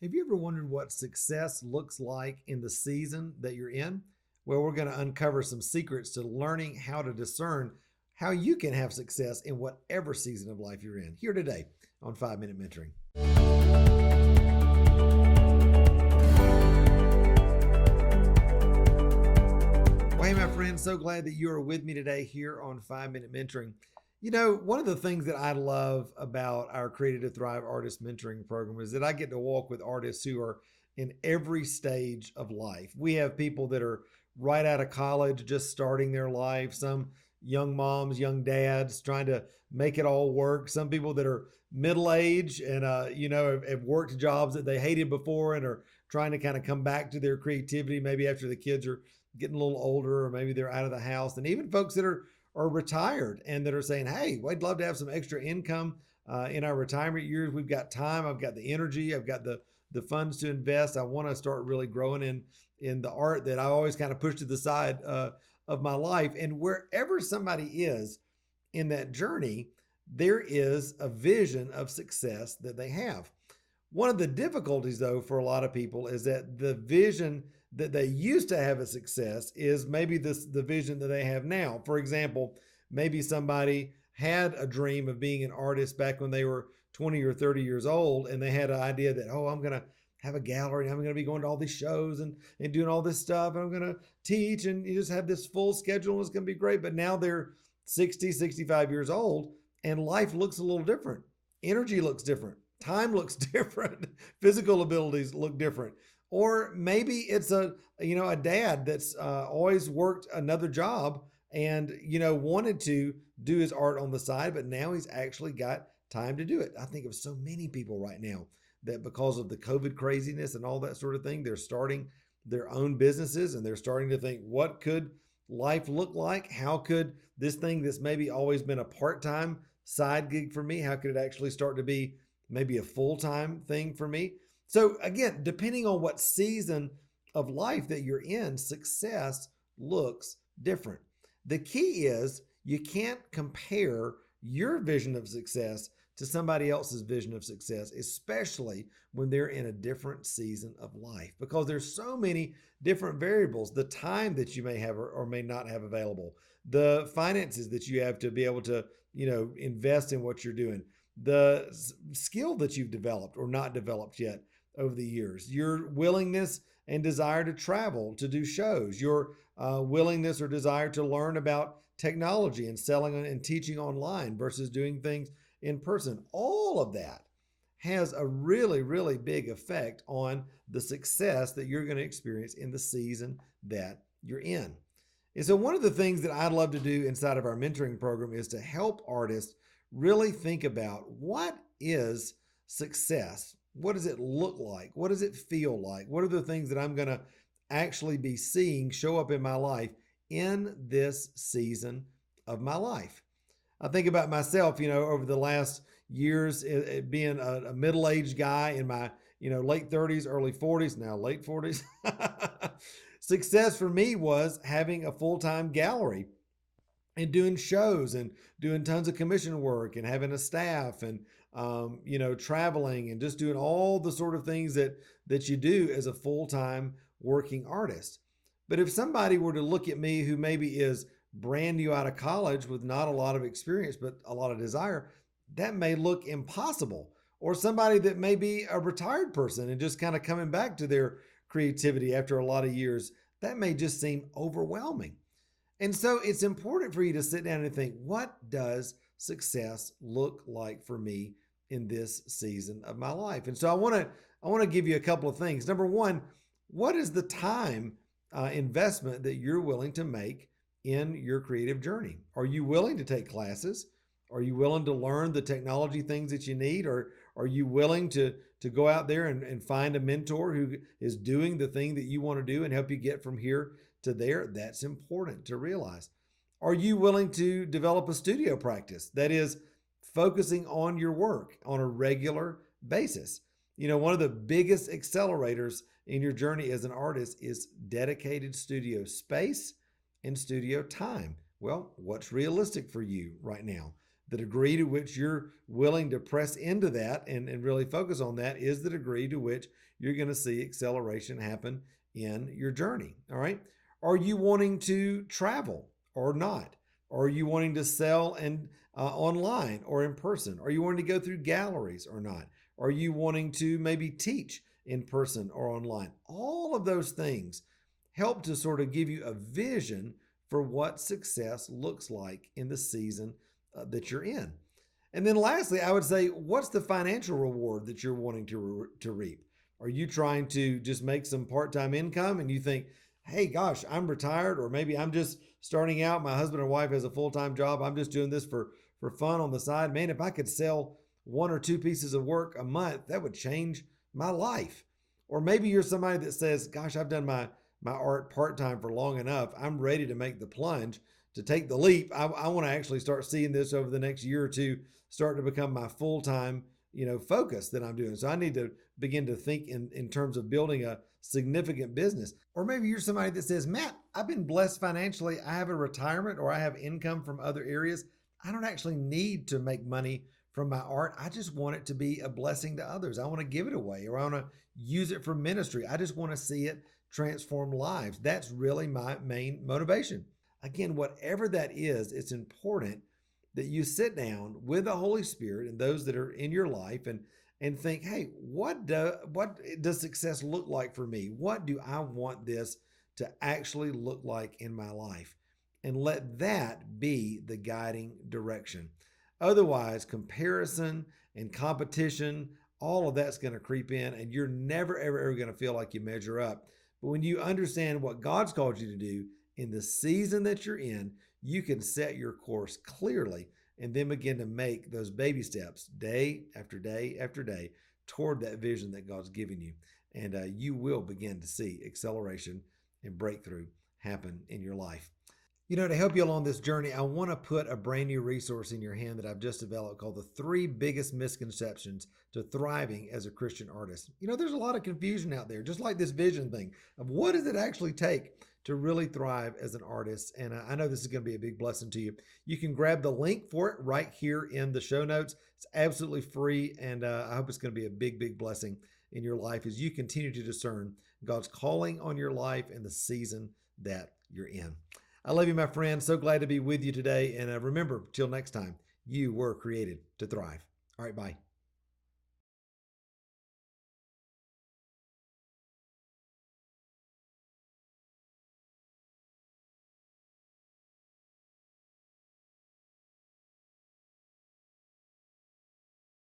Have you ever wondered what success looks like in the season that you're in? Well, we're going to uncover some secrets to learning how to discern how you can have success in whatever season of life you're in. Here today on 5 Minute Mentoring. Well, hey, my friend, so glad that you are with me today here on 5 Minute Mentoring. You know, one of the things that I love about our Creative to Thrive Artist Mentoring Program is that I get to walk with artists who are in every stage of life. We have people that are right out of college, just starting their life, some young moms, young dads trying to make it all work, some people that are middle age and, have worked jobs that they hated before and are trying to kind of come back to their creativity, maybe after the kids are getting a little older or maybe they're out of the house, and even folks that are retired and that are saying, hey, we'd love to have some extra income in our retirement years. We've got time. I've got the energy. I've got the funds to invest. I want to start really growing in the art that I always kind of push to the side of my life. And wherever somebody is in that journey, there is a vision of success that they have. One of the difficulties, though, for a lot of people is that the vision that they used to have as success is maybe the vision that they have now. For example, maybe somebody had a dream of being an artist back when they were 20 or 30 years old, and they had an idea that, oh, I'm going to have a gallery, and I'm going to be going to all these shows and doing all this stuff, and I'm going to teach, and you just have this full schedule, and it's going to be great. But now they're 60, 65 years old, and life looks a little different. Energy looks different. Time looks different. Physical abilities look different. Or maybe it's a dad that's always worked another job and wanted to do his art on the side, but now he's actually got time to do it. I think of so many people right now that because of the COVID craziness and all that sort of thing, they're starting their own businesses and they're starting to think, what could life look like? How could this thing that's maybe always been a part-time side gig for me, how could it actually start to be maybe a full-time thing for me? So again, depending on what season of life that you're in, success looks different. The key is you can't compare your vision of success to somebody else's vision of success, especially when they're in a different season of life, because there's so many different variables. The time that you may have or may not have available, the finances that you have to be able to, invest in what you're doing, the skill that you've developed or not developed yet over the years, your willingness and desire to travel, to do shows, your willingness or desire to learn about technology and selling and teaching online versus doing things in person. All of that has a really, really big effect on the success that you're going to experience in the season that you're in. And so one of the things that I'd love to do inside of our mentoring program is to help artists really think about what is success. What does it look like? What does it feel like? What are the things that I'm going to actually be seeing show up in my life in this season of my life? I think about myself, over the last years, being a middle-aged guy in my, late 30s, early 40s, now late 40s. Success for me was having a full-time gallery and doing shows and doing tons of commission work and having a staff and traveling and just doing all the sort of things that you do as a full-time working artist. But if somebody were to look at me who maybe is brand new out of college with not a lot of experience but a lot of desire, that may look impossible. Or somebody that may be a retired person and just kind of coming back to their creativity after a lot of years, that may just seem overwhelming. And so it's important for you to sit down and think, what does success look like for me in this season of my life? And so I want to give you a couple of things. Number one, what is the time investment that you're willing to make in your creative journey? Are you willing to take classes? Are you willing to learn the technology things that you need? Or are you willing to go out there and find a mentor who is doing the thing that you want to do and help you get from here to there? That's important to realize. Are you willing to develop a studio practice that is focusing on your work on a regular basis? One of the biggest accelerators in your journey as an artist is dedicated studio space and studio time. Well, what's realistic for you right now? The degree to which you're willing to press into that and really focus on that is the degree to which you're going to see acceleration happen in your journey. All right. Are you wanting to travel or not? Are you wanting to sell and online or in person? Are you wanting to go through galleries or not? Are you wanting to maybe teach in person or online? All of those things help to sort of give you a vision for what success looks like in the season that you're in. And then lastly, I would say, what's the financial reward that you're wanting to reap? Are you trying to just make some part-time income and you think, hey, gosh, I'm retired, or maybe I'm just starting out. My husband and wife has a full-time job. I'm just doing this for fun on the side. Man, if I could sell one or two pieces of work a month, that would change my life. Or maybe you're somebody that says, gosh, I've done my art part-time for long enough. I'm ready to make the plunge, to take the leap. I want to actually start seeing this over the next year or two start to become my full-time, focus that I'm doing. So I need to begin to think in terms of building a significant business. Or maybe you're somebody that says, Matt, I've been blessed financially. I have a retirement or I have income from other areas. I don't actually need to make money from my art. I just want it to be a blessing to others. I want to give it away, or I want to use it for ministry. I just want to see it transform lives. That's really my main motivation. Again, whatever that is, it's important that you sit down with the Holy Spirit and those that are in your life and think, hey, what does success look like for me? What do I want this to actually look like in my life? And let that be the guiding direction. Otherwise, comparison and competition, all of that's going to creep in, and you're never, ever, ever going to feel like you measure up. But when you understand what God's called you to do in the season that you're in, you can set your course clearly and then begin to make those baby steps day after day after day toward that vision that God's given you. And you will begin to see acceleration and breakthrough happen in your life. To help you along this journey, I want to put a brand new resource in your hand that I've just developed called The 3 Biggest Misconceptions to Thriving as a Christian Artist. There's a lot of confusion out there, just like this vision thing of what does it actually take to really thrive as an artist. And I know this is going to be a big blessing to you. You can grab the link for it right here in the show notes. It's absolutely free, and I hope it's going to be a big, big blessing in your life as you continue to discern God's calling on your life and the season that you're in. I love you, my friend. So glad to be with you today. And remember, till next time, you were created to thrive. All right, bye.